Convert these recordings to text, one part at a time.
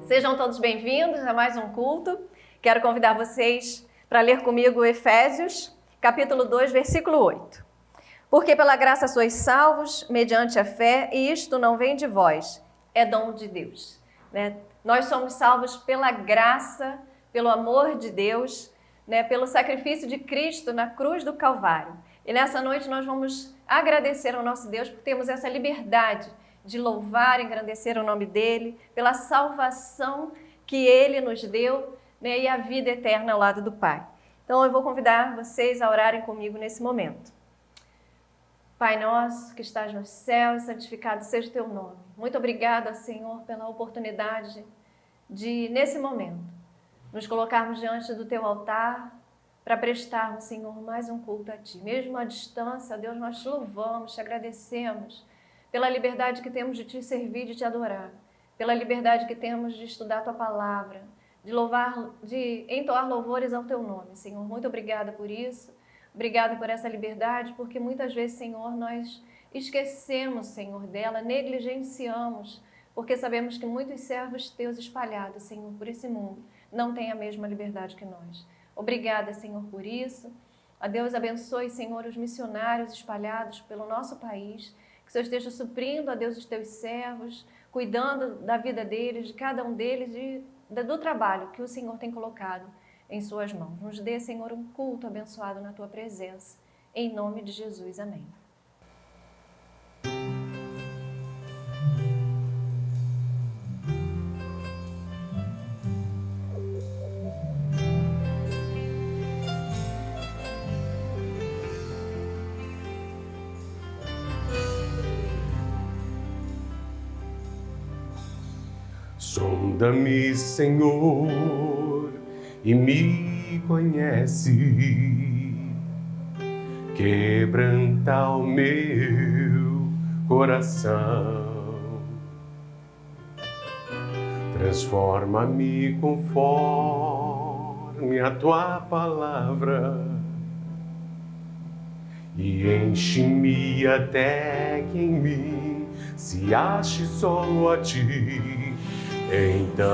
Sejam todos bem-vindos a mais um culto. Quero convidar vocês para ler comigo Efésios, capítulo 2, versículo 8. Porque pela graça sois salvos, mediante a fé, e isto não vem de vós, é dom de Deus. Nós somos salvos pela graça, pelo amor de Deus, pelo sacrifício de Cristo na cruz do Calvário. E nessa noite nós vamos agradecer ao nosso Deus por termos essa liberdade de louvar e engrandecer o nome dEle, pela salvação que Ele nos deu, e a vida eterna ao lado do Pai. Então eu vou convidar vocês a orarem comigo nesse momento. Pai nosso que estás nos céus, santificado seja o teu nome. Muito obrigada, Senhor, pela oportunidade de, nesse momento, nos colocarmos diante do teu altar para prestarmos, Senhor, mais um culto a ti. Mesmo à distância, Deus, nós te louvamos, te agradecemos pela liberdade que temos de te servir, de te adorar, pela liberdade que temos de estudar a tua palavra, de entoar louvores ao teu nome, Senhor. Muito obrigada por isso. Obrigada por essa liberdade, porque muitas vezes, Senhor, nós esquecemos, Senhor, dela, negligenciamos, porque sabemos que muitos servos teus espalhados, Senhor, por esse mundo, não têm a mesma liberdade que nós. Obrigada, Senhor, por isso. A Deus abençoe, Senhor, os missionários espalhados pelo nosso país, que o Senhor esteja suprindo, a Deus, os teus servos, cuidando da vida deles, de cada um deles e do trabalho que o Senhor tem colocado em suas mãos. Nos dê, Senhor, um culto abençoado na tua presença. Em nome de Jesus, amém. Sonda-me, Senhor, e me conhece, quebranta o meu coração, transforma-me conforme a tua palavra e enche-me até que em mim se ache só a ti. Então,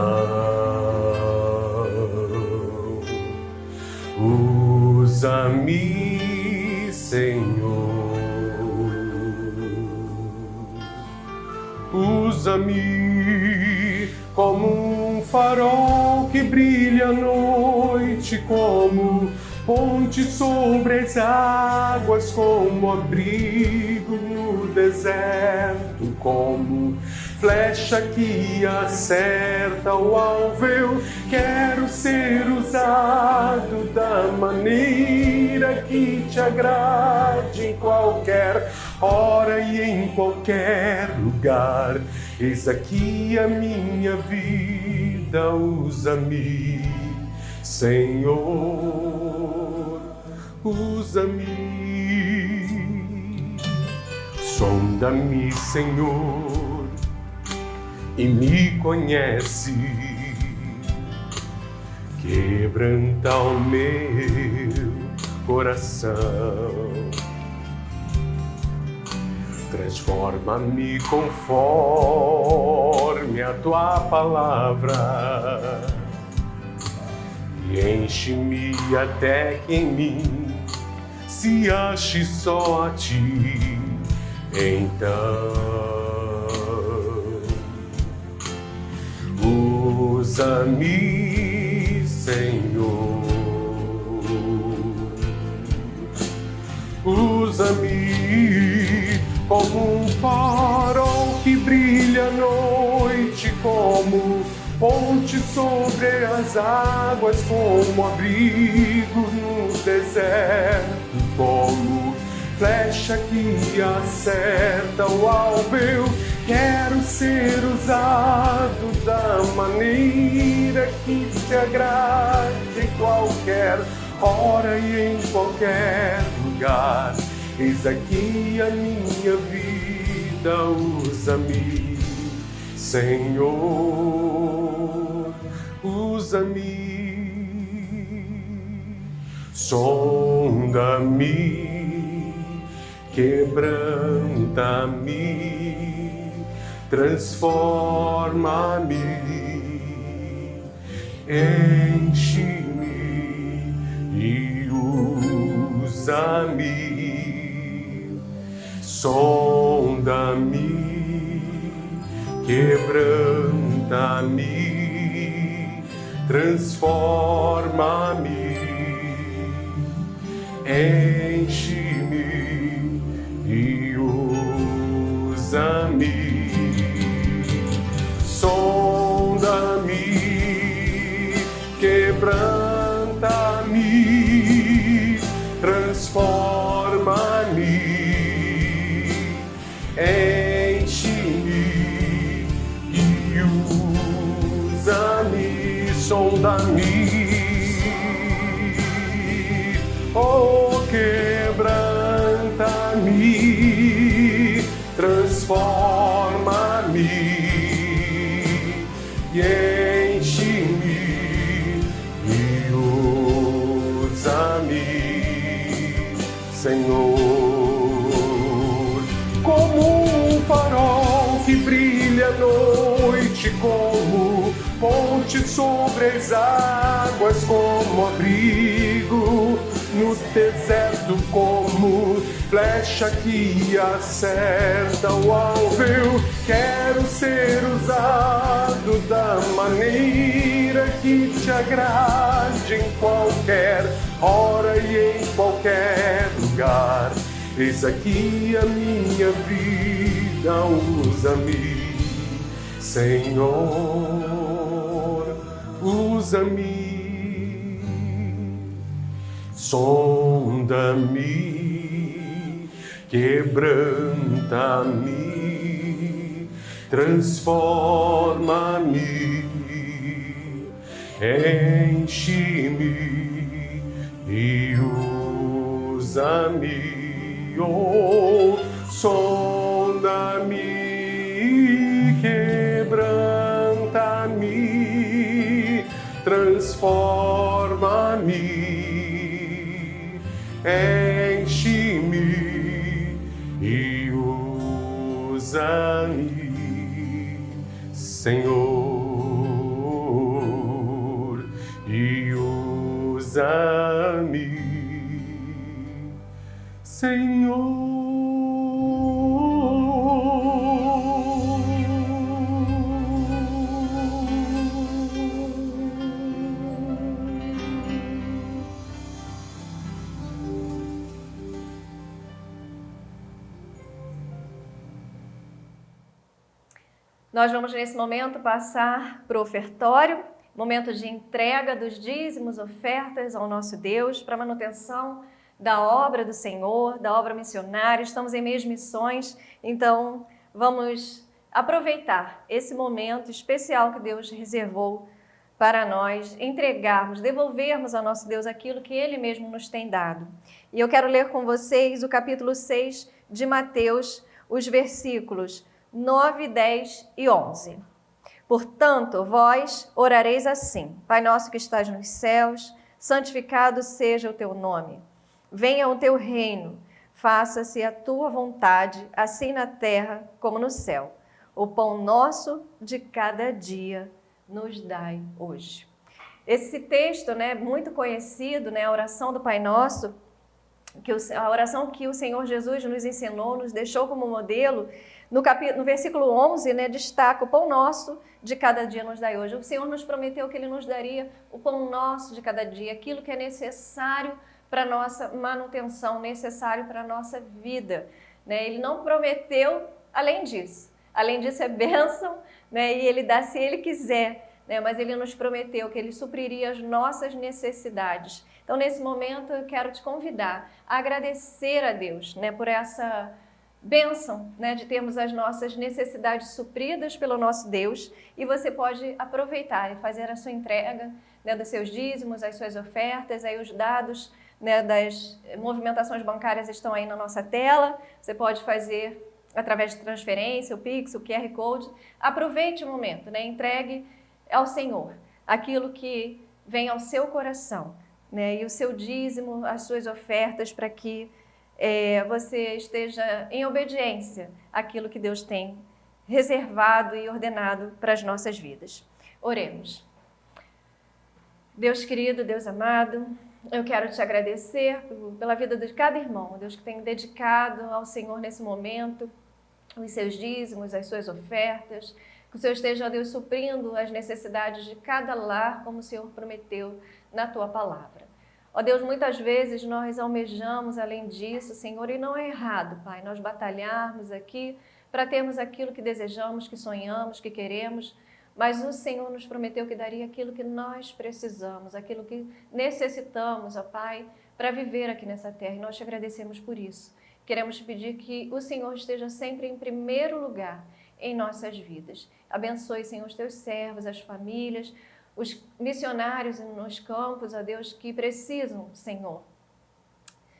usa-me, Senhor, usa-me como um farol que brilha à noite, como ponte sobre as águas, como abrigo no deserto, como flecha que acerta o alvo. Eu quero ser usado da maneira que te agrade, em qualquer hora e em qualquer lugar. Eis aqui a minha vida, usa-me, Senhor, usa-me. Sonda-me, Senhor, e me conhece, quebranta o meu coração, transforma-me conforme a tua palavra e enche-me até que em mim se ache só a ti. Então, usa-me, Senhor, usa-me como um farol que brilha à noite, como ponte sobre as águas, como abrigo no deserto, como flecha que acerta o alvo. Eu quero ser usado da maneira que te agrade, em qualquer hora e em qualquer lugar. Eis aqui a minha vida, usa-me, Senhor, usa-me, sonda-me, quebranta-me, transforma-me enche-me e usa-me, sonda-me, quebranta-me, transforma-me, enche-me e usa-me, sonda-me, quebranta-me, transforma-me, enche-me e usa-me, sonda-me, oh, quebranta-me, transforma-me e enche-me e usa-me, Senhor, como um farol que brilha à noite, como ponte sobre as águas, como abrigo no deserto, como flecha que acerta o alvo. Eu quero ser usado da maneira que te agrade, em qualquer hora e em qualquer lugar. Eis aqui a minha vida, usa-me, Senhor, usa-me. Sonda-me, quebranta-me, transforma-me, enche-me e usa-me, oh, sonda-me, quebranta-me, transforma-me, enche-me e usa-me, Senhor, e usa-me, Senhor. Nós vamos, nesse momento, passar para o ofertório, momento de entrega dos dízimos, ofertas ao nosso Deus, para manutenção da obra do Senhor, da obra missionária. Estamos em meios de missões, então vamos aproveitar esse momento especial que Deus reservou para nós entregarmos, devolvermos ao nosso Deus aquilo que Ele mesmo nos tem dado. E eu quero ler com vocês o capítulo 6 de Mateus, os versículos 9, 10 e 11. Portanto, vós orareis assim: Pai nosso que estás nos céus, santificado seja o teu nome. Venha o teu reino, faça-se a tua vontade, assim na terra como no céu. O pão nosso de cada dia nos dai hoje. Esse texto, muito conhecido, a oração do Pai Nosso, a oração que o Senhor Jesus nos ensinou, nos deixou como modelo. No versículo 11, destaca: o pão nosso de cada dia nos dai hoje. O Senhor nos prometeu que Ele nos daria o pão nosso de cada dia, aquilo que é necessário para a nossa manutenção, necessário para a nossa vida. Ele não prometeu além disso. Além disso é bênção, e Ele dá se Ele quiser, mas Ele nos prometeu que Ele supriria as nossas necessidades. Então, nesse momento, eu quero te convidar a agradecer a Deus, por essa bênção, de termos as nossas necessidades supridas pelo nosso Deus, e você pode aproveitar e fazer a sua entrega, dos seus dízimos, as suas ofertas, aí os dados, das movimentações bancárias estão aí na nossa tela. Você pode fazer através de transferência, o Pix, o QR Code. Aproveite o momento, entregue ao Senhor aquilo que vem ao seu coração, e o seu dízimo, as suas ofertas, para que você esteja em obediência àquilo que Deus tem reservado e ordenado para as nossas vidas. Oremos. Deus querido, Deus amado, eu quero te agradecer pela vida de cada irmão, Deus, que tem dedicado ao Senhor nesse momento os seus dízimos, as suas ofertas, que o Senhor esteja, ó Deus, suprindo as necessidades de cada lar, como o Senhor prometeu na tua palavra. Ó Deus, muitas vezes nós almejamos além disso, Senhor, e não é errado, Pai, nós batalharmos aqui para termos aquilo que desejamos, que sonhamos, que queremos, mas o Senhor nos prometeu que daria aquilo que nós precisamos, aquilo que necessitamos, ó Pai, para viver aqui nessa terra, e nós te agradecemos por isso. Queremos te pedir que o Senhor esteja sempre em primeiro lugar em nossas vidas. Abençoe, Senhor, os teus servos, as famílias, os missionários nos campos, ó Deus, que precisam, Senhor,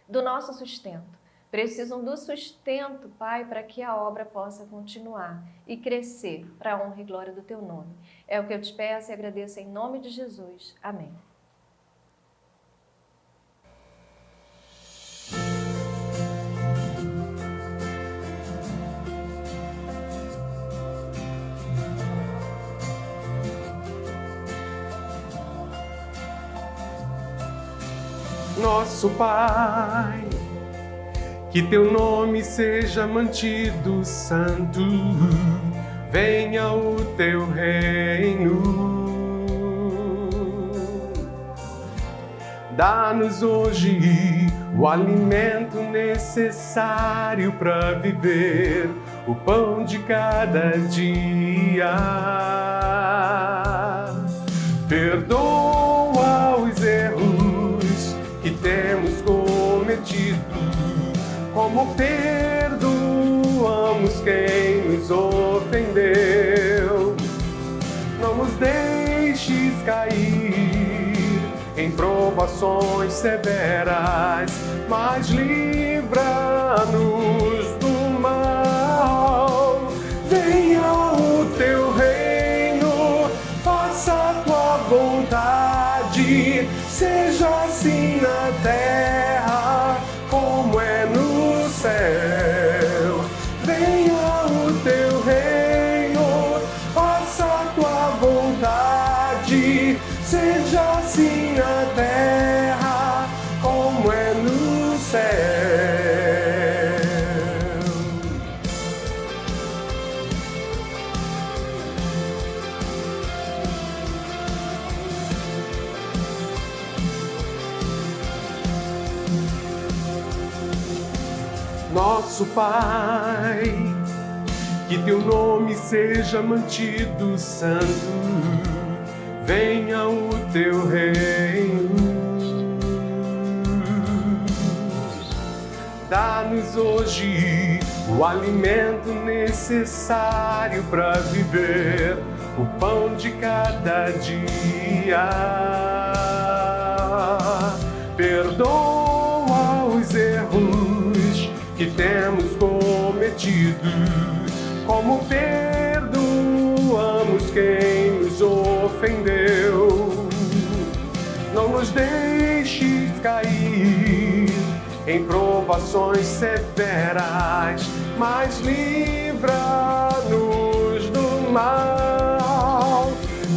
do nosso sustento. Precisam do sustento, Pai, para que a obra possa continuar e crescer para a honra e glória do Teu nome. É o que eu te peço e agradeço em nome de Jesus. Amém. Nosso Pai, que teu nome seja mantido santo, venha o teu reino. Dá-nos hoje o alimento necessário para viver, o pão de cada dia. Perdoa os erros que temos cometido, como perdoamos quem nos ofendeu. Não nos deixes cair em provações severas, mas livra-nos do mal. Venha o teu reino, faça a tua vontade, seja assim na terra como é no céu. Venha o teu reino, faça a tua vontade, seja assim na terra como é no céu. Nosso Pai, que teu nome seja mantido santo, venha o teu reino. Dá-nos hoje o alimento necessário para viver, o pão de cada dia. Perdoa os erros que temos cometido, como perdoamos quem nos ofendeu. Não nos deixes cair em provações severas, mas livra-nos do mal.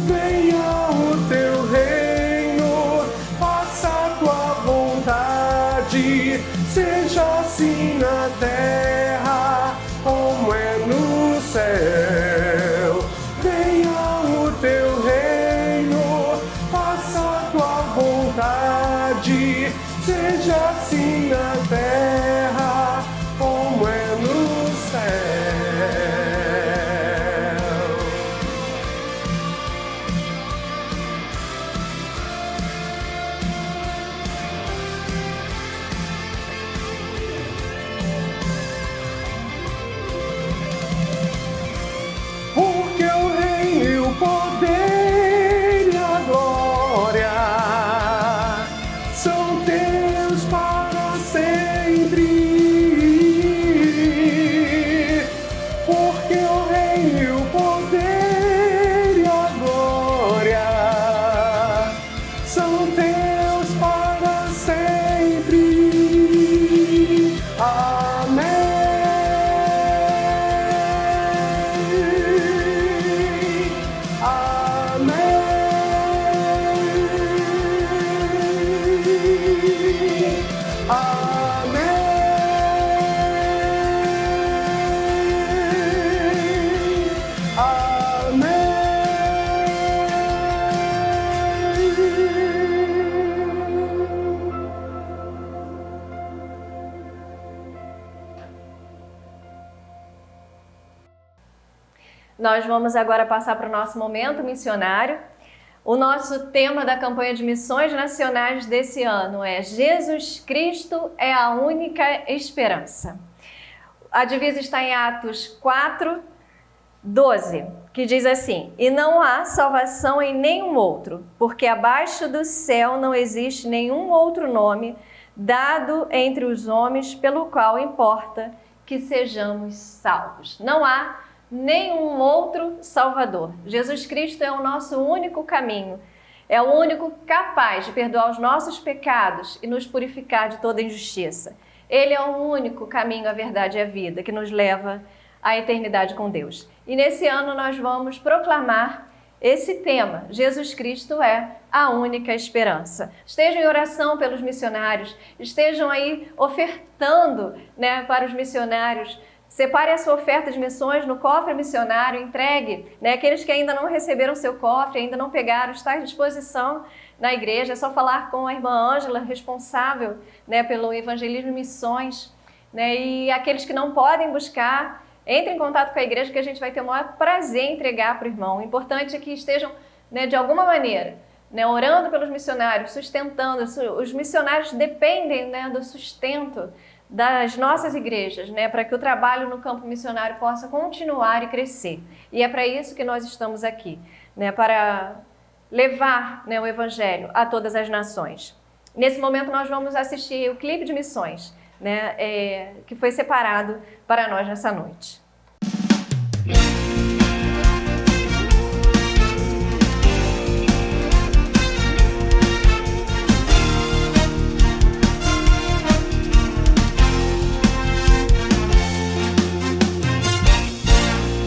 Venha o teu reino, faça a tua vontade, seja assim na terra como é no céu. Venha o teu reino, faça a tua vontade, seja assim na terra como é no céu. Porque o reino, o poder e a glória são teus para sempre. Porque o reino, o poder e a glória são teus para sempre. Amém. Amém. nós vamos agora passar para o nosso momento missionário. O nosso tema da campanha de missões nacionais desse ano é Jesus Cristo é a única esperança. A divisa está em Atos 4:12, que diz assim: E não há salvação em nenhum outro, porque abaixo do céu não existe nenhum outro nome dado entre os homens pelo qual importa que sejamos salvos. Não há nenhum outro Salvador. Jesus Cristo é o nosso único caminho, é o único capaz de perdoar os nossos pecados e nos purificar de toda injustiça. Ele é o único caminho, a verdade e a vida que nos leva à eternidade com Deus. E nesse ano nós vamos proclamar esse tema: Jesus Cristo é a única esperança. Estejam em oração pelos missionários, estejam aí ofertando, para os missionários. Separe a sua oferta de missões no cofre missionário, entregue. Aqueles que ainda não receberam seu cofre, ainda não pegaram, está à disposição na igreja. É só falar com a irmã Ângela, responsável pelo evangelismo e missões. E aqueles que não podem buscar, entre em contato com a igreja que a gente vai ter o maior prazer em entregar para o irmão. O importante é que estejam, de alguma maneira, orando pelos missionários, sustentando. Os missionários dependem do sustento das nossas igrejas, para que o trabalho no campo missionário possa continuar e crescer. E é para isso que nós estamos aqui, para levar o evangelho a todas as nações. Nesse momento nós vamos assistir o clipe de missões, que foi separado para nós nessa noite.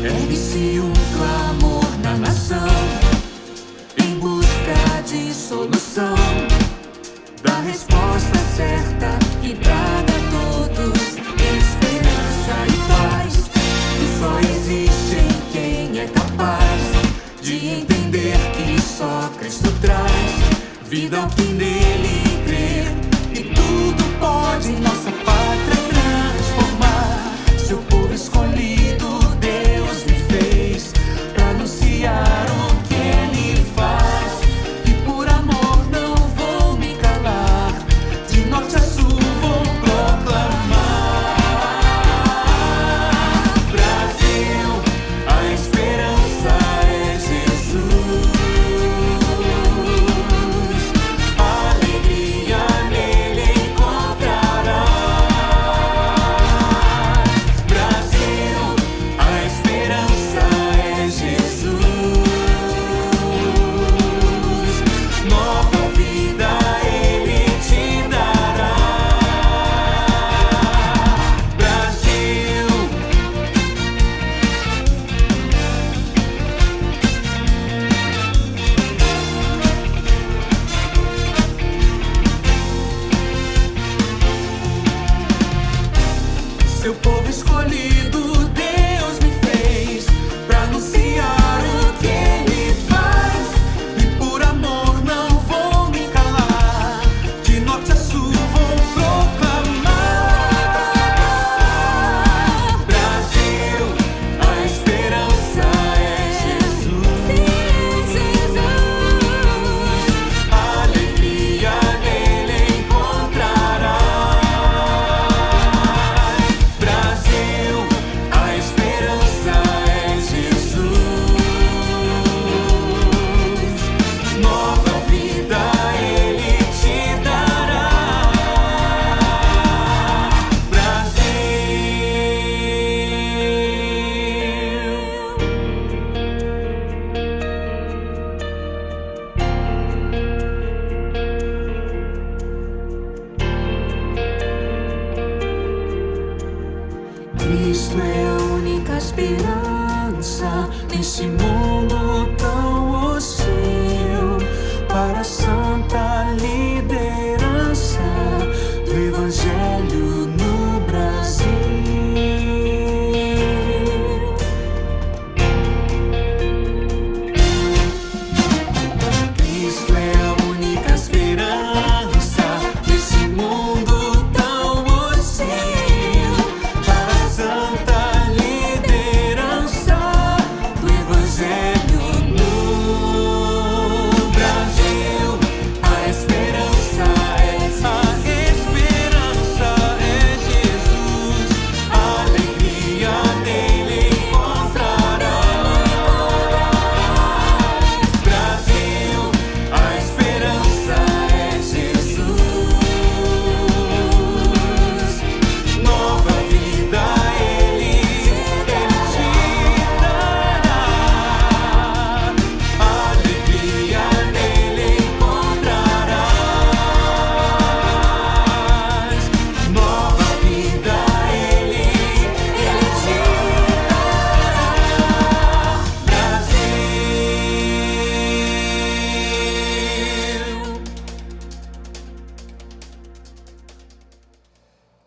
Ergue-se um clamor na nação, em busca de solução, da resposta certa que traga a todos esperança e paz. E só existe em quem é capaz de entender que só Cristo traz vida ao que nele crer. E tudo pode nossa pátria transformar. Seu povo escolhido Deus me fez pra anunciar o que Ele faz. E por amor não vou me calar, de norte a sul vou proclamar. Brasil, a esperança é Jesus. Alegria nele encontrarás.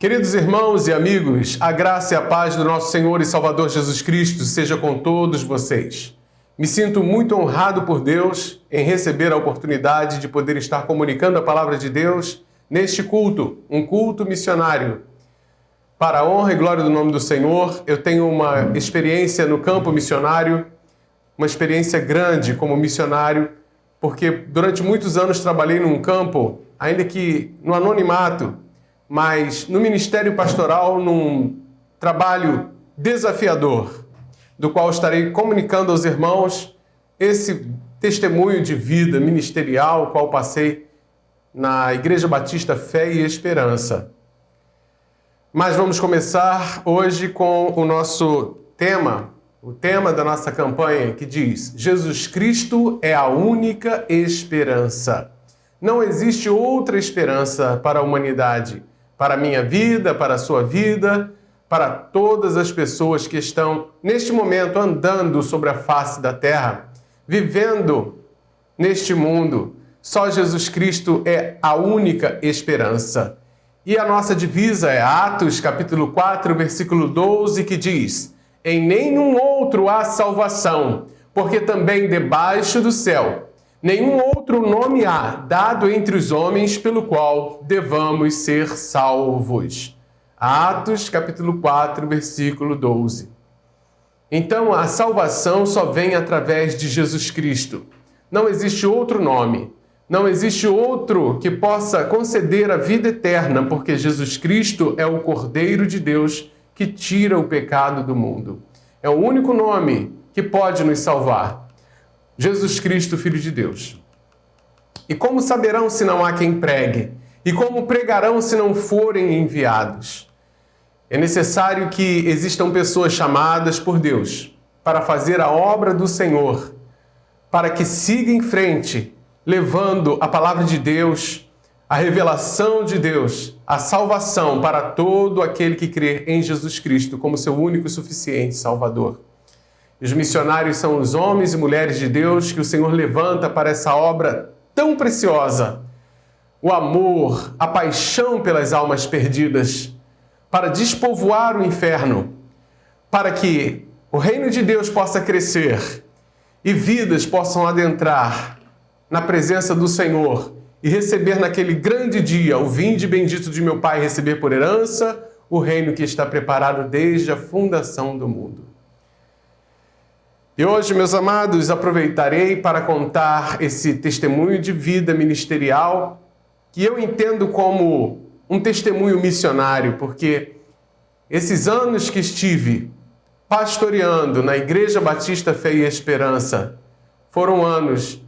Queridos irmãos e amigos, a graça e a paz do nosso Senhor e Salvador Jesus Cristo seja com todos vocês. Me sinto muito honrado por Deus em receber a oportunidade de poder estar comunicando a palavra de Deus neste culto, um culto missionário. Para a honra e glória do nome do Senhor, eu tenho uma experiência no campo missionário, uma experiência grande como missionário, porque durante muitos anos trabalhei num campo, ainda que no anonimato, mas no ministério pastoral, num trabalho desafiador, do qual estarei comunicando aos irmãos esse testemunho de vida ministerial, qual passei na Igreja Batista Fé e Esperança. Mas vamos começar hoje com o nosso tema, o tema da nossa campanha, que diz: Jesus Cristo é a única esperança. Não existe outra esperança para a humanidade, para a minha vida, para a sua vida, para todas as pessoas que estão, neste momento, andando sobre a face da terra, vivendo neste mundo. Só Jesus Cristo é a única esperança. E a nossa divisa é Atos, capítulo 4, versículo 12, que diz: em nenhum outro há salvação, porque também debaixo do céu nenhum outro nome há dado entre os homens pelo qual devamos ser salvos. Atos, capítulo 4, versículo 12. Então, a salvação só vem através de Jesus Cristo. Não existe outro nome, não existe outro que possa conceder a vida eterna, porque Jesus Cristo é o Cordeiro de Deus que tira o pecado do mundo. É o único nome que pode nos salvar. Jesus Cristo, Filho de Deus. E como saberão se não há quem pregue? E como pregarão se não forem enviados? É necessário que existam pessoas chamadas por Deus para fazer a obra do Senhor, para que siga em frente, levando a palavra de Deus, a revelação de Deus, a salvação para todo aquele que crê em Jesus Cristo como seu único e suficiente Salvador. Os missionários são os homens e mulheres de Deus que o Senhor levanta para essa obra tão preciosa. O amor, a paixão pelas almas perdidas, para despovoar o inferno, para que o reino de Deus possa crescer e vidas possam adentrar na presença do Senhor e receber naquele grande dia o vinde bendito de meu Pai, receber por herança o reino que está preparado desde a fundação do mundo. E hoje, meus amados, aproveitarei para contar esse testemunho de vida ministerial que eu entendo como um testemunho missionário, porque esses anos que estive pastoreando na Igreja Batista Fé e Esperança foram anos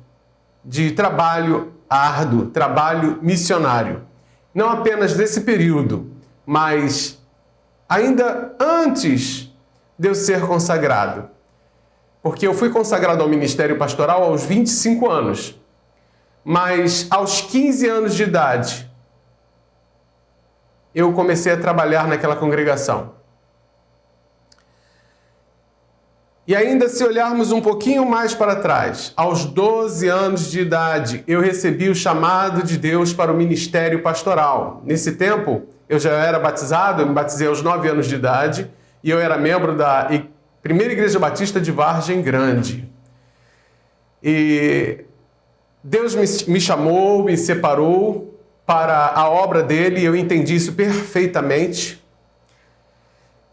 de trabalho árduo, trabalho missionário. Não apenas desse período, mas ainda antes de eu ser consagrado. Porque eu fui consagrado ao ministério pastoral aos 25 anos. Mas aos 15 anos de idade, eu comecei a trabalhar naquela congregação. E ainda se olharmos um pouquinho mais para trás, aos 12 anos de idade, eu recebi o chamado de Deus para o ministério pastoral. Nesse tempo, eu já era batizado, eu me batizei aos 9 anos de idade, e eu era membro da Primeira Igreja Batista de Vargem Grande. E Deus me chamou, me separou para a obra dele, e eu entendi isso perfeitamente.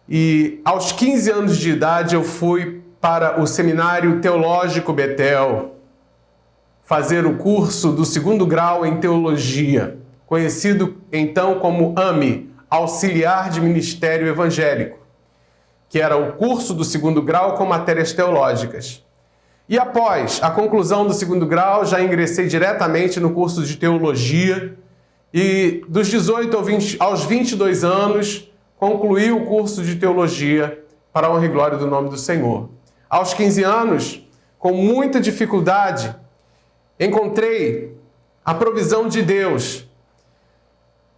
E aos 15 anos de idade eu fui para o Seminário Teológico Betel fazer o curso do 2º grau em Teologia, conhecido então como AME, Auxiliar de Ministério Evangélico, que era o curso do 2º grau com matérias teológicas. E após a conclusão do 2º grau, já ingressei diretamente no curso de Teologia e dos 18 aos 22 anos, concluí o curso de Teologia para a honra e glória do nome do Senhor. Aos 15 anos, com muita dificuldade, encontrei a provisão de Deus.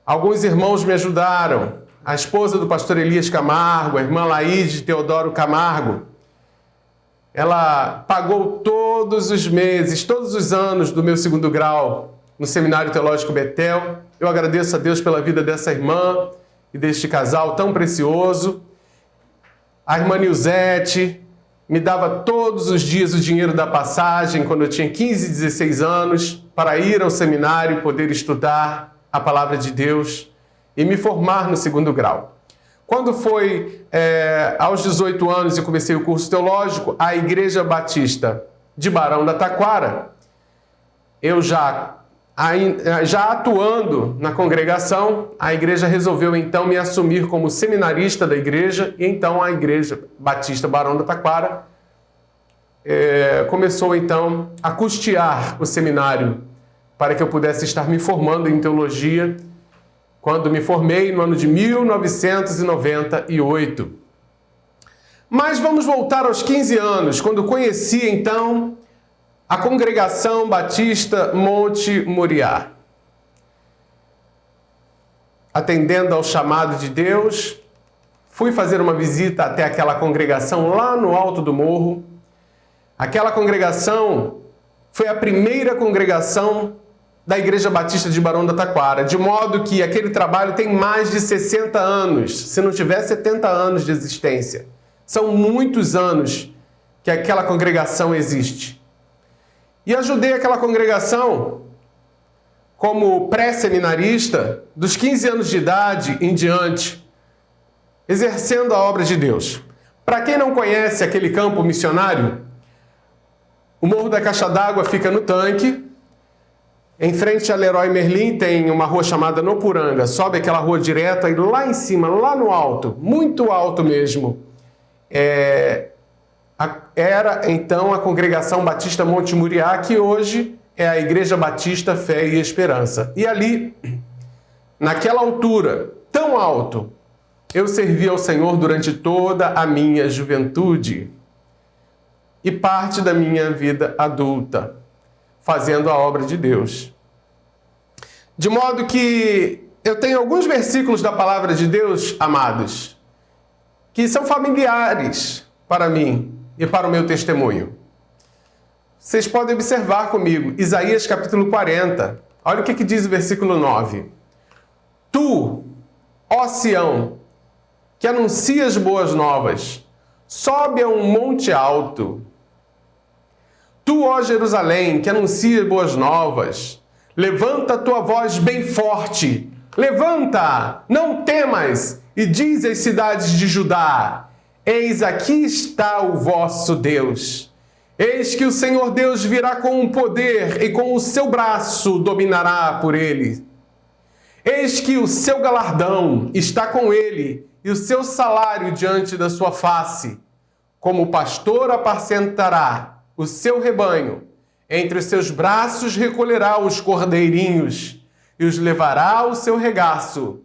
Alguns irmãos me ajudaram. A esposa do pastor Elias Camargo, a irmã Laíde Teodoro Camargo, ela pagou todos os meses, todos os anos do meu 2º grau no Seminário Teológico Betel. Eu agradeço a Deus pela vida dessa irmã e deste casal tão precioso. A irmã Nilzete me dava todos os dias o dinheiro da passagem, quando eu tinha 15, 16 anos, para ir ao seminário, poder estudar a palavra de Deus e me formar no 2º grau. Quando foi aos 18 anos e comecei o curso teológico, a Igreja Batista de Barão da Taquara, eu já atuando na congregação, a igreja resolveu então me assumir como seminarista da igreja, e então a Igreja Batista Barão da Taquara começou então a custear o seminário para que eu pudesse estar me formando em teologia, quando me formei no ano de 1998. Mas vamos voltar aos 15 anos, quando conheci então a Congregação Batista Monte Moriá. Atendendo ao chamado de Deus, fui fazer uma visita até aquela congregação lá no alto do morro. Aquela congregação foi a primeira congregação da Igreja Batista de Barão da Taquara, de modo que aquele trabalho tem mais de 60 anos, se não tiver 70 anos de existência. São muitos anos que aquela congregação existe. E ajudei aquela congregação como pré-seminarista, dos 15 anos de idade em diante, exercendo a obra de Deus. Para quem não conhece aquele campo missionário, o Morro da Caixa d'Água fica no Tanque. Em frente a Leroy Merlin tem uma rua chamada Nopuranga. Sobe aquela rua direta e lá em cima, lá no alto, muito alto mesmo, era então a Congregação Batista Monte Moriá, que hoje é a Igreja Batista Fé e Esperança. E ali, naquela altura, tão alto, eu servi ao Senhor durante toda a minha juventude e parte da minha vida adulta, fazendo a obra de Deus. De modo que eu tenho alguns versículos da palavra de Deus, amados, que são familiares para mim e para o meu testemunho. Vocês podem observar comigo, Isaías capítulo 40. Olha o que diz o versículo 9. Tu, ó Sião, que anuncias boas novas, sobe a um monte alto. Tu, ó Jerusalém, que anuncias boas novas, levanta a tua voz bem forte. Levanta, não temas, e diz às cidades de Judá: eis aqui está o vosso Deus. Eis que o Senhor Deus virá com um poder e com o seu braço dominará por ele. Eis que o seu galardão está com ele e o seu salário diante da sua face. Como o pastor apacentará o seu rebanho, entre os seus braços recolherá os cordeirinhos e os levará ao seu regaço.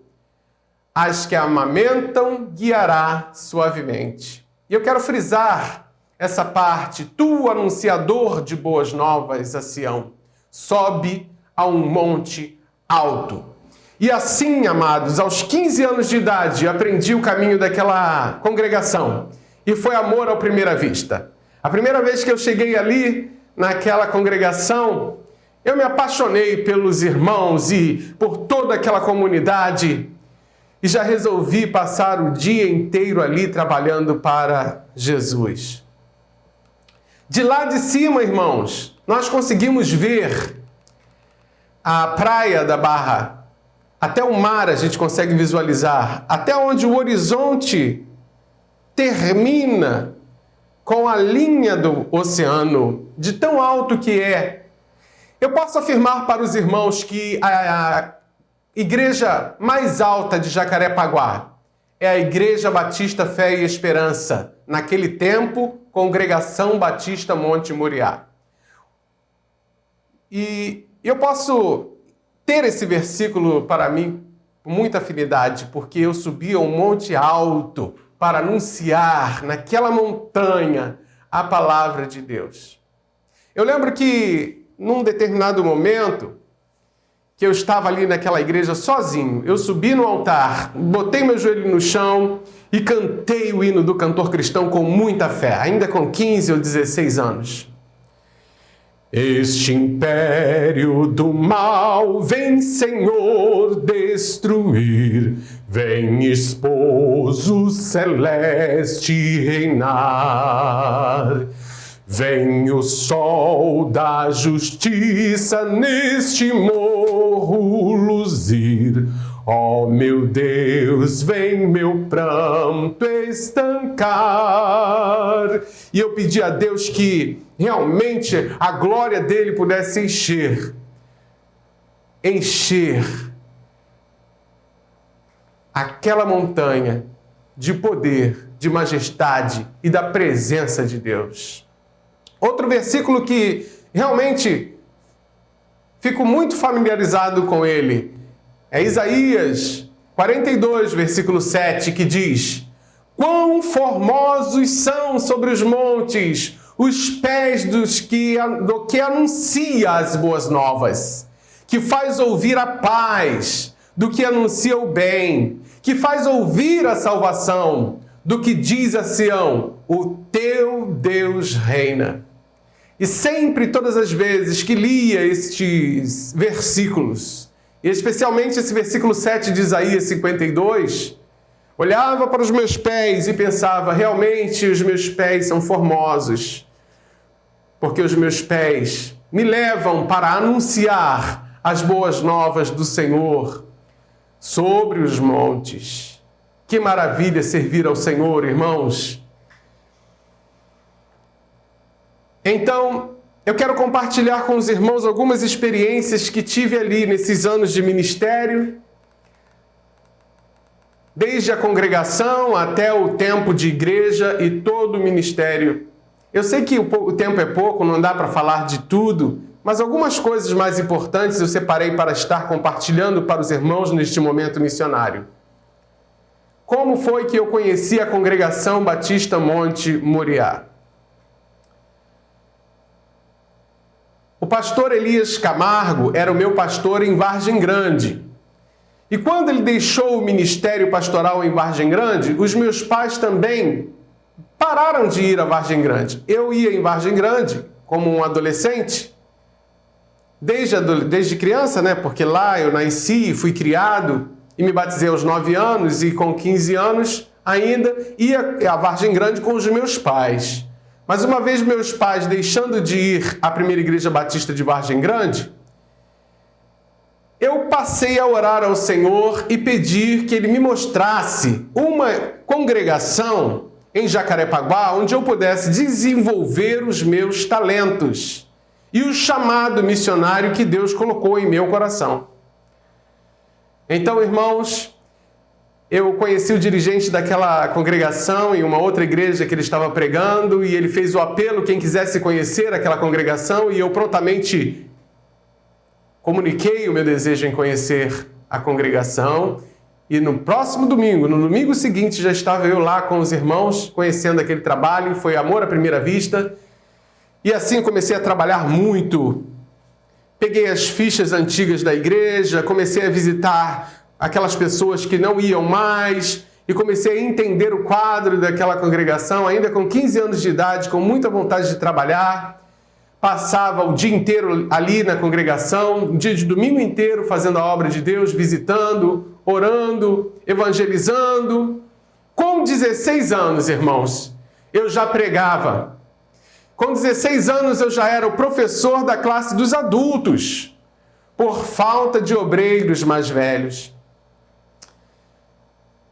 As que amamentam guiará suavemente. E eu quero frisar essa parte. Tu, anunciador de boas novas a Sião, sobe a um monte alto. E assim, amados, aos 15 anos de idade, aprendi o caminho daquela congregação. E foi amor à primeira vista. A primeira vez que eu cheguei ali, naquela congregação, eu me apaixonei pelos irmãos e por toda aquela comunidade. E já resolvi passar o dia inteiro ali trabalhando para Jesus. De lá de cima, irmãos, nós conseguimos ver a praia da Barra. Até o mar a gente consegue visualizar. Até onde o horizonte termina com a linha do oceano, de tão alto que é. Eu posso afirmar para os irmãos que a igreja mais alta de Jacarepaguá é a Igreja Batista Fé e Esperança. Naquele tempo, Congregação Batista Monte Moriá. E eu posso ter esse versículo para mim com muita afinidade, porque eu subi a um monte alto para anunciar naquela montanha a palavra de Deus. Eu lembro que, num determinado momento, que eu estava ali naquela igreja sozinho, eu subi no altar, botei meu joelho no chão e cantei o hino do cantor cristão com muita fé, ainda com 15 ou 16 anos. Este império do mal vem, Senhor, destruir. Vem, esposo celeste, reinar. Vem o sol da justiça neste morro luzir. Ó meu Deus, vem meu pranto estancar. E eu pedi a Deus que realmente a glória dele pudesse encher aquela montanha de poder, de majestade e da presença de Deus. Outro versículo que realmente fico muito familiarizado com ele é Isaías 42, versículo 7, que diz: quão formosos são sobre os montes os pés do que anuncia as boas novas, que faz ouvir a paz, do que anuncia o bem, que faz ouvir a salvação, do que diz a Sião: o teu Deus reina. E sempre, todas as vezes que lia estes versículos, e especialmente esse versículo 7 de Isaías 52, olhava para os meus pés e pensava: realmente os meus pés são formosos, porque os meus pés me levam para anunciar as boas novas do Senhor sobre os montes. Que maravilha servir ao Senhor, irmãos! Então, eu quero compartilhar com os irmãos algumas experiências que tive ali nesses anos de ministério, desde a congregação até o tempo de igreja e todo o ministério. Eu sei que o tempo é pouco, não dá para falar de tudo, mas algumas coisas mais importantes eu separei para estar compartilhando para os irmãos neste momento missionário. Como foi que eu conheci a Congregação Batista Monte Moriá? O pastor Elias Camargo era o meu pastor em Vargem Grande. E quando ele deixou o ministério pastoral em Vargem Grande, os meus pais também pararam de ir a Vargem Grande. Eu ia em Vargem Grande como um adolescente, desde criança, né? Porque lá eu nasci, fui criado e me batizei aos 9 anos e com 15 anos ainda ia a Vargem Grande com os meus pais. Mas uma vez meus pais deixando de ir à primeira igreja batista de Vargem Grande, eu passei a orar ao Senhor e pedir que Ele me mostrasse uma congregação em Jacarepaguá onde eu pudesse desenvolver os meus talentos e o chamado missionário que Deus colocou em meu coração. Então, irmãos, eu conheci o dirigente daquela congregação em uma outra igreja que ele estava pregando e ele fez o apelo, quem quisesse conhecer aquela congregação, e eu prontamente comuniquei o meu desejo em conhecer a congregação. E no próximo domingo, no domingo seguinte, já estava eu lá com os irmãos, conhecendo aquele trabalho, foi amor à primeira vista. E assim comecei a trabalhar muito. Peguei as fichas antigas da igreja, comecei a visitar aquelas pessoas que não iam mais, e comecei a entender o quadro daquela congregação, ainda com 15 anos de idade, com muita vontade de trabalhar. Passava o dia inteiro ali na congregação, um dia de domingo inteiro, fazendo a obra de Deus, visitando, orando, evangelizando. Com 16 anos, irmãos, eu já pregava. Com 16 anos, eu já era o professor da classe dos adultos, por falta de obreiros mais velhos.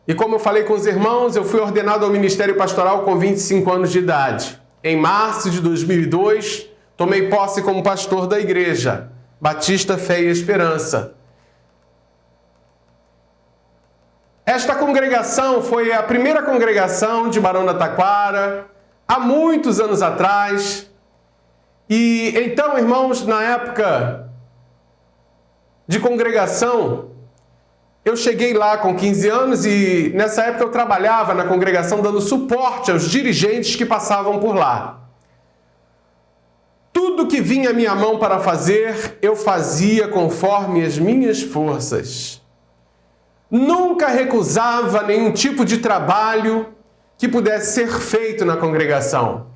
E como eu falei com os irmãos, eu fui ordenado ao ministério pastoral com 25 anos de idade. Em março de 2002, tomei posse como pastor da igreja Batista Fé e Esperança. Esta congregação foi a primeira congregação de Barão da Taquara, há muitos anos atrás. E então, irmãos, na época de congregação, eu cheguei lá com 15 anos e nessa época eu trabalhava na congregação dando suporte aos dirigentes que passavam por lá. Tudo que vinha à minha mão para fazer, eu fazia conforme as minhas forças. Nunca recusava nenhum tipo de trabalho que pudesse ser feito na congregação.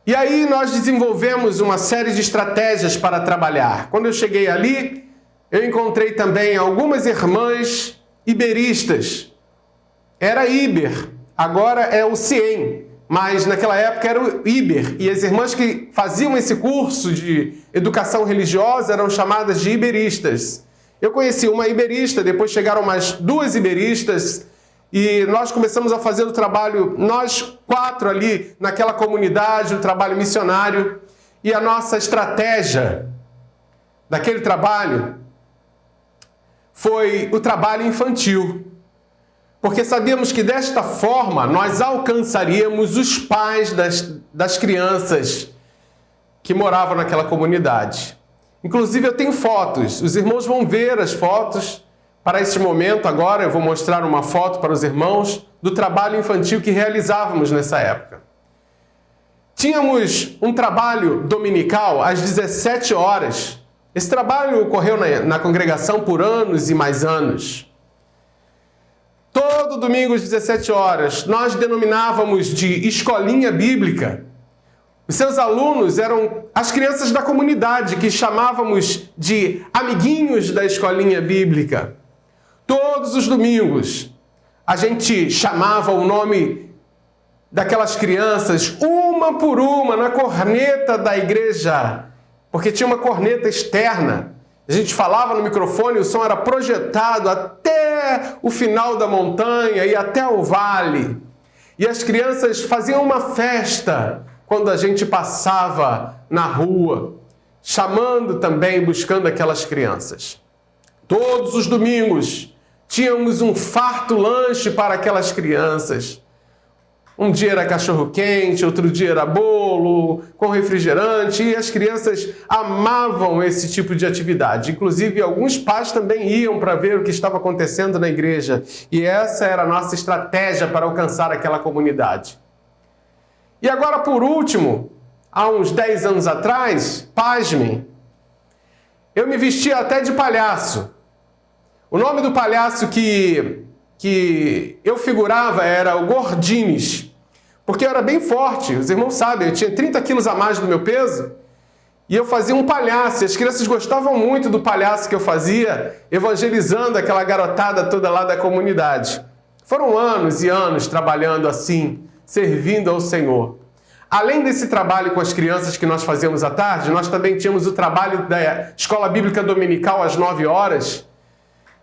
E aí nós desenvolvemos uma série de estratégias para trabalhar. Quando eu cheguei ali, eu encontrei também algumas irmãs iberistas. Era Iber, agora é o CIEM, mas naquela época era o Iber. E as irmãs que faziam esse curso de educação religiosa eram chamadas de iberistas. Eu conheci uma iberista, depois chegaram mais 2 iberistas, e nós começamos a fazer o trabalho, nós 4 ali naquela comunidade, o trabalho missionário. E a nossa estratégia daquele trabalho foi o trabalho infantil. Porque sabíamos que desta forma nós alcançaríamos os pais das crianças que moravam naquela comunidade. Inclusive eu tenho fotos, os irmãos vão ver as fotos para este momento. Agora eu vou mostrar uma foto para os irmãos do trabalho infantil que realizávamos nessa época. Tínhamos um trabalho dominical às 17 horas. Esse trabalho ocorreu na congregação por anos e mais anos. Todo domingo às 17 horas, nós denominávamos de escolinha bíblica. Os seus alunos eram as crianças da comunidade, que chamávamos de amiguinhos da escolinha bíblica. Todos os domingos, a gente chamava o nome daquelas crianças, uma por uma, na corneta da igreja, porque tinha uma corneta externa. A gente falava no microfone, o som era projetado até o final da montanha e até o vale. E as crianças faziam uma festa quando a gente passava na rua, chamando também, buscando aquelas crianças. Todos os domingos tínhamos um farto lanche para aquelas crianças. Um dia era cachorro-quente, outro dia era bolo com refrigerante, e as crianças amavam esse tipo de atividade. Inclusive, alguns pais também iam para ver o que estava acontecendo na igreja. E essa era a nossa estratégia para alcançar aquela comunidade. E agora, por último, há uns 10 anos atrás, pasmem, eu me vestia até de palhaço. O nome do palhaço que eu figurava era o Gordines, porque eu era bem forte, os irmãos sabem, eu tinha 30 quilos a mais do meu peso, e eu fazia um palhaço, e as crianças gostavam muito do palhaço que eu fazia, evangelizando aquela garotada toda lá da comunidade. Foram anos e anos trabalhando assim, servindo ao Senhor. Além desse trabalho com as crianças que nós fazíamos à tarde, nós também tínhamos o trabalho da Escola Bíblica Dominical às 9 horas,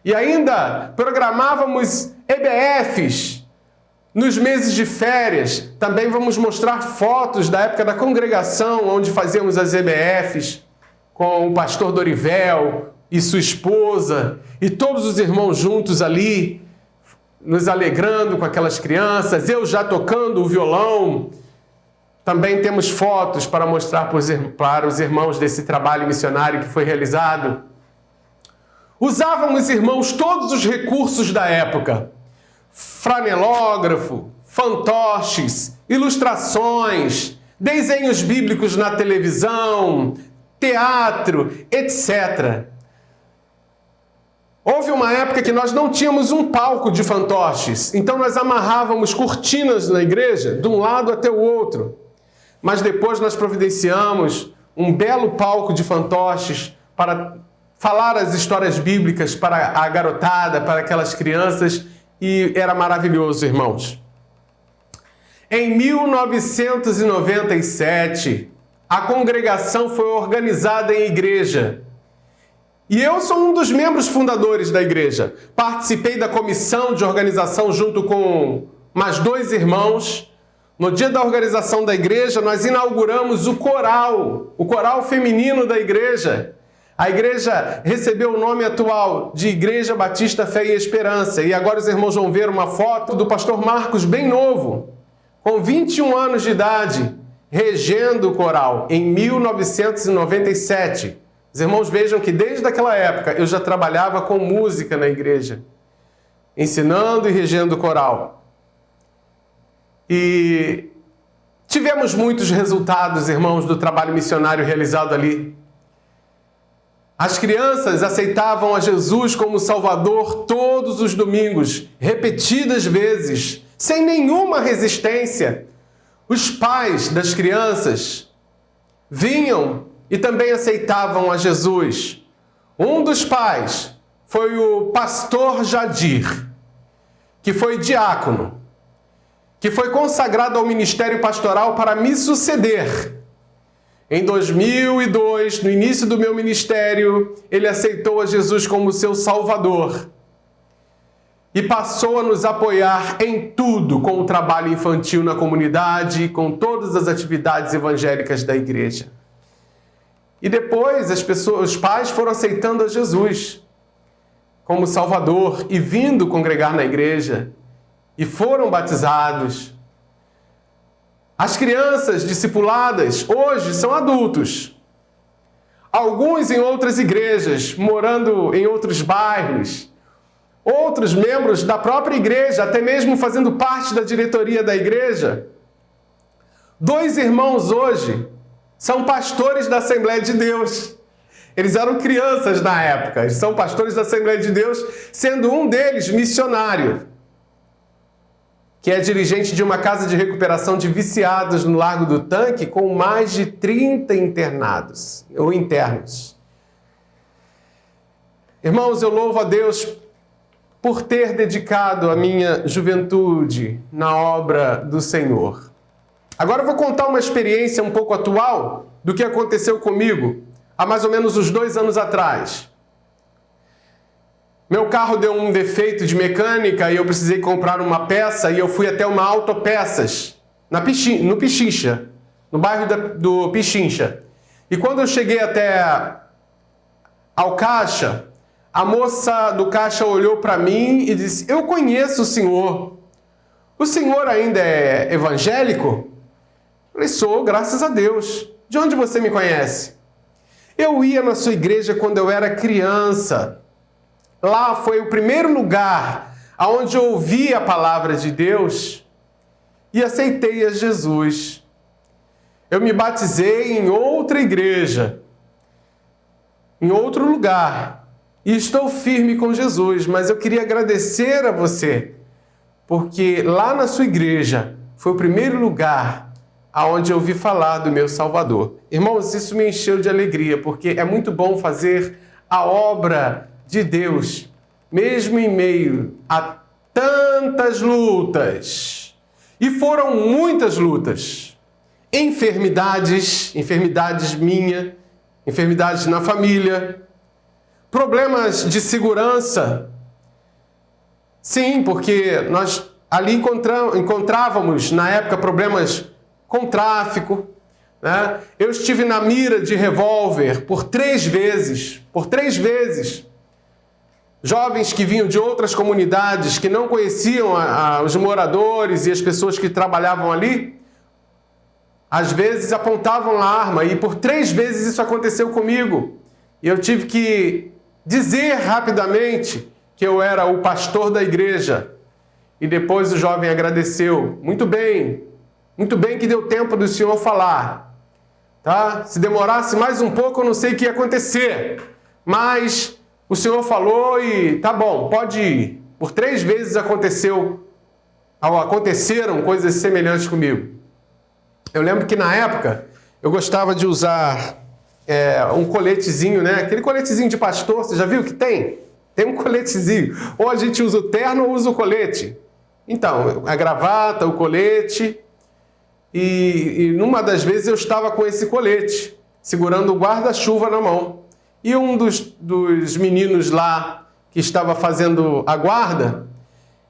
e ainda programávamos EBFs nos meses de férias. Também vamos mostrar fotos da época da congregação, onde fazíamos as EBFs com o pastor Dorivel e sua esposa, e todos os irmãos juntos ali, nos alegrando com aquelas crianças, eu já tocando o violão. Também temos fotos para mostrar para os irmãos desse trabalho missionário que foi realizado. Usávamos, irmãos, todos os recursos da época. Franelógrafo, fantoches, ilustrações, desenhos bíblicos na televisão, teatro, etc. Houve uma época que nós não tínhamos um palco de fantoches, então nós amarrávamos cortinas na igreja, de um lado até o outro. Mas depois nós providenciamos um belo palco de fantoches para falar as histórias bíblicas para a garotada, para aquelas crianças, e era maravilhoso, irmãos. Em 1997, a congregação foi organizada em igreja. E eu sou um dos membros fundadores da igreja. Participei da comissão de organização junto com mais 2 irmãos. No dia da organização da igreja, nós inauguramos o coral feminino da igreja. A igreja recebeu o nome atual de Igreja Batista Fé e Esperança. E agora os irmãos vão ver uma foto do pastor Marcos, bem novo, com 21 anos de idade, regendo o coral, em 1997. Os irmãos vejam que desde aquela época eu já trabalhava com música na igreja, ensinando e regendo o coral. E tivemos muitos resultados, irmãos, do trabalho missionário realizado ali. As crianças aceitavam a Jesus como Salvador todos os domingos, repetidas vezes, sem nenhuma resistência. Os pais das crianças vinham e também aceitavam a Jesus. Um dos pais foi o pastor Jadir, que foi diácono, que foi consagrado ao ministério pastoral para me suceder. Em 2002, no início do meu ministério, ele aceitou a Jesus como seu Salvador e passou a nos apoiar em tudo com o trabalho infantil na comunidade, com todas as atividades evangélicas da igreja. E depois os pais foram aceitando a Jesus como Salvador e vindo congregar na igreja e foram batizados. As crianças discipuladas hoje são adultos. Alguns em outras igrejas, morando em outros bairros. Outros membros da própria igreja, até mesmo fazendo parte da diretoria da igreja. 2 irmãos hoje são pastores da Assembleia de Deus. Eles eram crianças na época, eles são pastores da Assembleia de Deus, sendo um deles missionário, que é dirigente de uma casa de recuperação de viciados no Largo do Tanque, com mais de 30 internados ou internos. Irmãos, eu louvo a Deus por ter dedicado a minha juventude na obra do Senhor. Agora eu vou contar uma experiência um pouco atual do que aconteceu comigo há mais ou menos uns 2 anos atrás. Meu carro deu um defeito de mecânica e eu precisei comprar uma peça e eu fui até uma Autopeças, no Pichincha, no bairro do Pichincha. E quando eu cheguei até ao caixa, a moça do caixa olhou para mim e disse: "Eu conheço o senhor. O senhor ainda é evangélico?" Eu falei: "Sou, graças a Deus. De onde você me conhece?" "Eu ia na sua igreja quando eu era criança. Lá foi o primeiro lugar onde eu ouvi a palavra de Deus e aceitei a Jesus. Eu me batizei em outra igreja, em outro lugar, e estou firme com Jesus, mas eu queria agradecer a você, porque lá na sua igreja foi o primeiro lugar aonde eu ouvi falar do meu Salvador." Irmãos, isso me encheu de alegria, porque é muito bom fazer a obra de Deus, mesmo em meio a tantas lutas. E foram muitas lutas. Enfermidades minha, enfermidades na família, problemas de segurança. Sim, porque nós ali encontrávamos, na época, problemas com tráfico, né? Eu estive na mira de revólver por 3 vezes. Jovens que vinham de outras comunidades, que não conheciam os moradores e as pessoas que trabalhavam ali, às vezes apontavam a arma, e por 3 vezes isso aconteceu comigo. E eu tive que dizer rapidamente que eu era o pastor da igreja. E depois o jovem agradeceu: muito bem que deu tempo do senhor falar. Tá? Se demorasse mais um pouco, eu não sei o que ia acontecer. Mas o senhor falou e tá bom, pode ir. Por 3 vezes aconteceram coisas semelhantes comigo. Eu lembro que na época eu gostava de usar um coletezinho, né? Aquele coletezinho de pastor, você já viu que tem? Tem um coletezinho. Ou a gente usa o terno ou usa o colete. Então, a gravata, o colete. E numa das vezes eu estava com esse colete, segurando o guarda-chuva na mão. E um dos meninos lá que estava fazendo a guarda,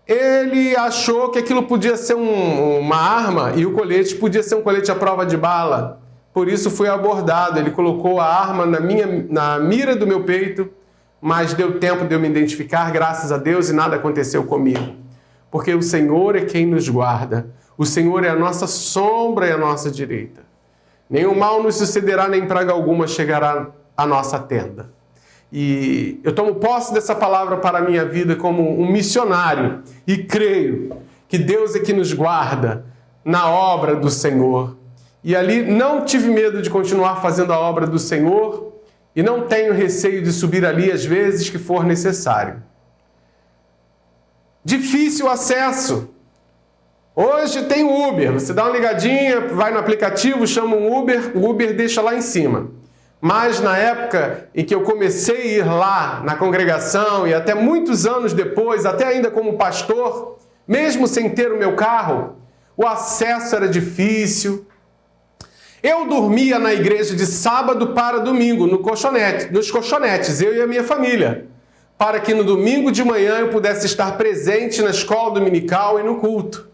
ele achou que aquilo podia ser uma arma e o colete podia ser um colete à prova de bala. Por isso foi abordado. Ele colocou a arma na mira do meu peito, mas deu tempo de eu me identificar, graças a Deus, e nada aconteceu comigo. Porque o Senhor é quem nos guarda. O Senhor é a nossa sombra e a nossa direita. Nenhum mal nos sucederá, nem praga alguma chegará à nossa tenda. E eu tomo posse dessa palavra para a minha vida como um missionário e creio que Deus é que nos guarda na obra do Senhor. E ali não tive medo de continuar fazendo a obra do Senhor e não tenho receio de subir ali às vezes que for necessário. Difícil acesso. Hoje tem Uber, você dá uma ligadinha, vai no aplicativo, chama um Uber, o Uber deixa lá em cima. mas na época em que eu comecei a ir lá na congregação e até muitos anos depois, até ainda como pastor, mesmo sem ter o meu carro, o acesso era difícil. Eu dormia na igreja de sábado para domingo, nos colchonetes, eu e a minha família, para que no domingo de manhã eu pudesse estar presente na escola dominical e no culto.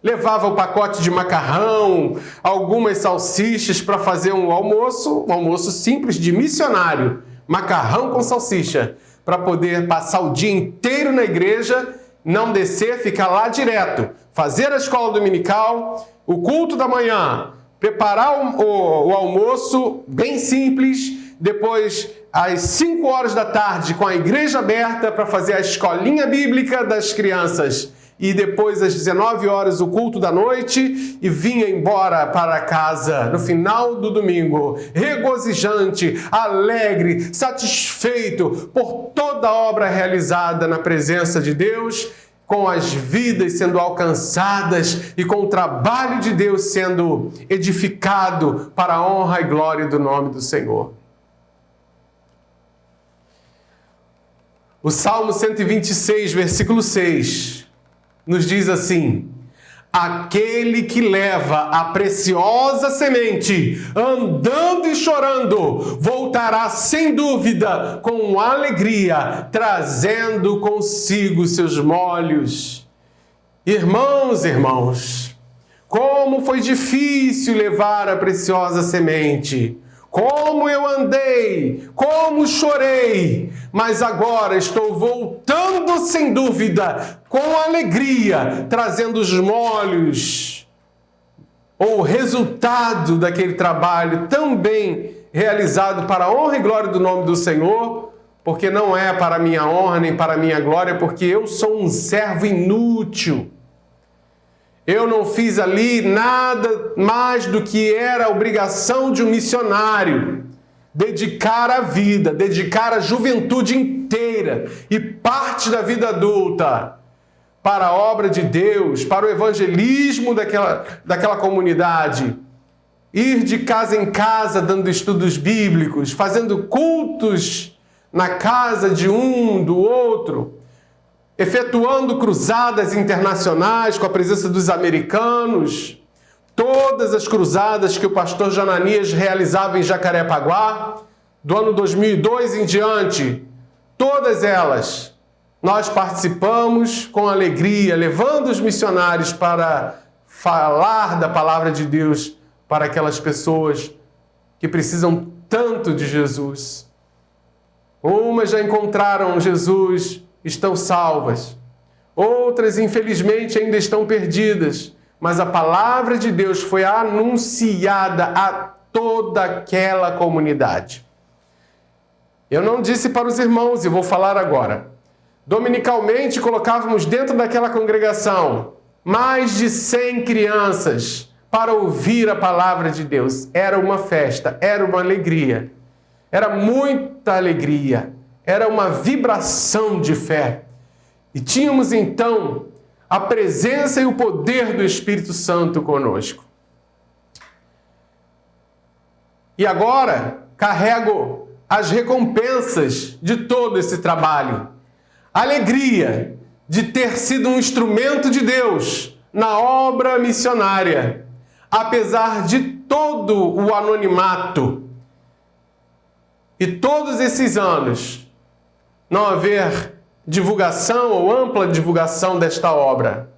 Levava o pacote de macarrão, algumas salsichas para fazer um almoço simples de missionário, macarrão com salsicha, para poder passar o dia inteiro na igreja, não descer, ficar lá direto, fazer a escola dominical, o culto da manhã, preparar o almoço bem simples, depois às 5 horas da tarde com a igreja aberta para fazer a escolinha bíblica das crianças e depois às 19 horas o culto da noite e vinha embora para casa no final do domingo, regozijante, alegre, satisfeito por toda a obra realizada na presença de Deus, com as vidas sendo alcançadas e com o trabalho de Deus sendo edificado para a honra e glória do nome do Senhor. O Salmo 126, versículo 6, nos diz assim: aquele que leva a preciosa semente, andando e chorando, voltará sem dúvida com alegria, trazendo consigo seus molhos. Irmãos, como foi difícil levar a preciosa semente. Como eu andei, como chorei, mas agora estou voltando sem dúvida, com alegria, trazendo os molhos, ou o resultado daquele trabalho tão bem realizado para a honra e glória do nome do Senhor, porque não é para a minha honra nem para a minha glória, porque eu sou um servo inútil. Eu não fiz ali nada mais do que era a obrigação de um missionário. Dedicar a vida, dedicar a juventude inteira e parte da vida adulta para a obra de Deus, para o evangelismo daquela comunidade. Ir de casa em casa dando estudos bíblicos, fazendo cultos na casa de um, do outro, efetuando cruzadas internacionais com a presença dos americanos, todas as cruzadas que o pastor Jananias realizava em Jacarepaguá, do ano 2002 em diante, todas elas, nós participamos com alegria, levando os missionários para falar da palavra de Deus para aquelas pessoas que precisam tanto de Jesus. Umas já encontraram Jesus, estão salvas. Outras, infelizmente, ainda estão perdidas. Mas a palavra de Deus foi anunciada a toda aquela comunidade. Eu não disse para os irmãos, e vou falar agora. Dominicalmente, colocávamos dentro daquela congregação mais de 100 crianças para ouvir a palavra de Deus. Era uma festa, era uma alegria. Era muita alegria. Era uma vibração de fé. E tínhamos então a presença e o poder do Espírito Santo conosco. E agora carrego as recompensas de todo esse trabalho. A alegria de ter sido um instrumento de Deus na obra missionária, apesar de todo o anonimato e todos esses anos não haver divulgação ou ampla divulgação desta obra.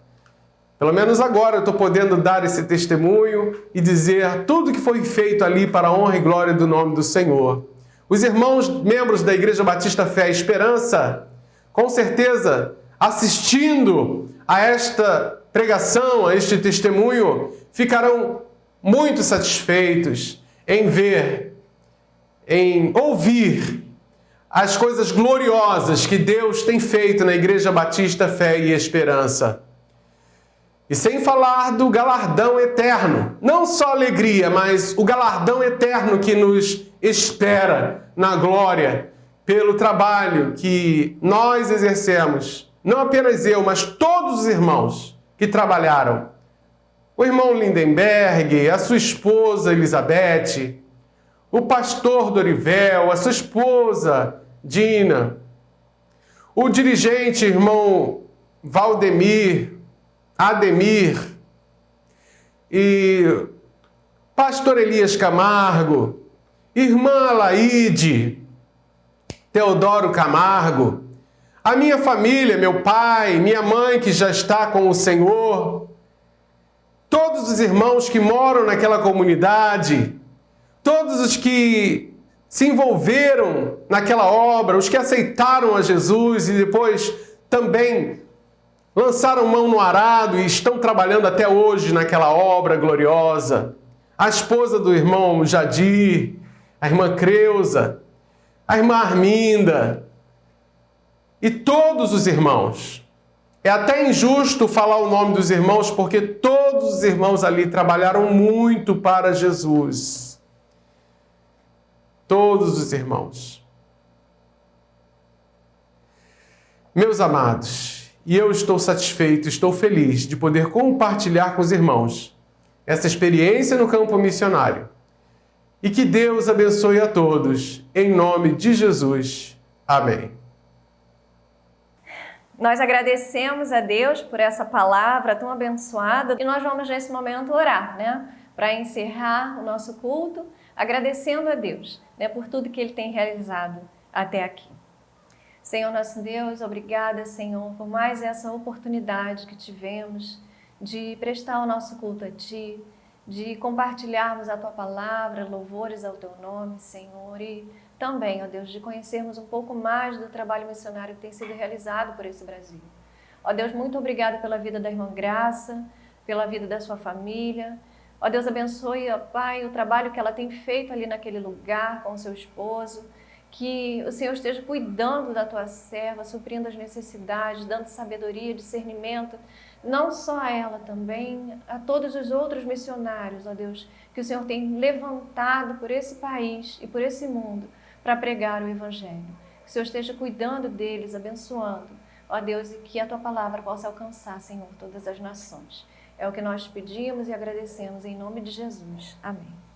Pelo menos agora eu estou podendo dar esse testemunho e dizer tudo que foi feito ali para a honra e glória do nome do Senhor. Os irmãos membros da Igreja Batista Fé e Esperança, com certeza, assistindo a esta pregação, a este testemunho, ficarão muito satisfeitos em ver, em ouvir as coisas gloriosas que Deus tem feito na Igreja Batista Fé e Esperança. E sem falar do galardão eterno, não só alegria, mas o galardão eterno que nos espera na glória pelo trabalho que nós exercemos, não apenas eu, mas todos os irmãos que trabalharam. O irmão Lindenberg, a sua esposa Elizabeth, o pastor Dorivel, a sua esposa Dina, o dirigente irmão Valdemir, Ademir e pastor Elias Camargo, irmã Alaide, Teodoro Camargo, a minha família, meu pai, minha mãe que já está com o Senhor, todos os irmãos que moram naquela comunidade, todos os que se envolveram naquela obra, os que aceitaram a Jesus e depois também lançaram mão no arado e estão trabalhando até hoje naquela obra gloriosa. A esposa do irmão Jadir, a irmã Creuza, a irmã Arminda e todos os irmãos. É até injusto falar o nome dos irmãos porque todos os irmãos ali trabalharam muito para Jesus. Todos os irmãos. Meus amados, e eu estou satisfeito, estou feliz de poder compartilhar com os irmãos essa experiência no campo missionário. E que Deus abençoe a todos, em nome de Jesus. Amém. Nós agradecemos a Deus por essa palavra tão abençoada e nós vamos nesse momento orar, para encerrar o nosso culto, agradecendo a Deus, por tudo que Ele tem realizado até aqui. Senhor nosso Deus, obrigada, Senhor, por mais essa oportunidade que tivemos de prestar o nosso culto a Ti, de compartilharmos a Tua palavra, louvores ao Teu nome, Senhor, e também, ó Deus, de conhecermos um pouco mais do trabalho missionário que tem sido realizado por esse Brasil. Ó Deus, muito obrigada pela vida da irmã Graça, pela vida da sua família. Ó Deus, abençoe, ó Pai, o trabalho que ela tem feito ali naquele lugar com o seu esposo, que o Senhor esteja cuidando da Tua serva, suprindo as necessidades, dando sabedoria, discernimento, não só a ela também, a todos os outros missionários, ó Deus, que o Senhor tem levantado por esse país e por esse mundo para pregar o Evangelho. Que o Senhor esteja cuidando deles, abençoando, ó Deus, e que a Tua palavra possa alcançar, Senhor, todas as nações. É o que nós pedimos e agradecemos em nome de Jesus. Amém.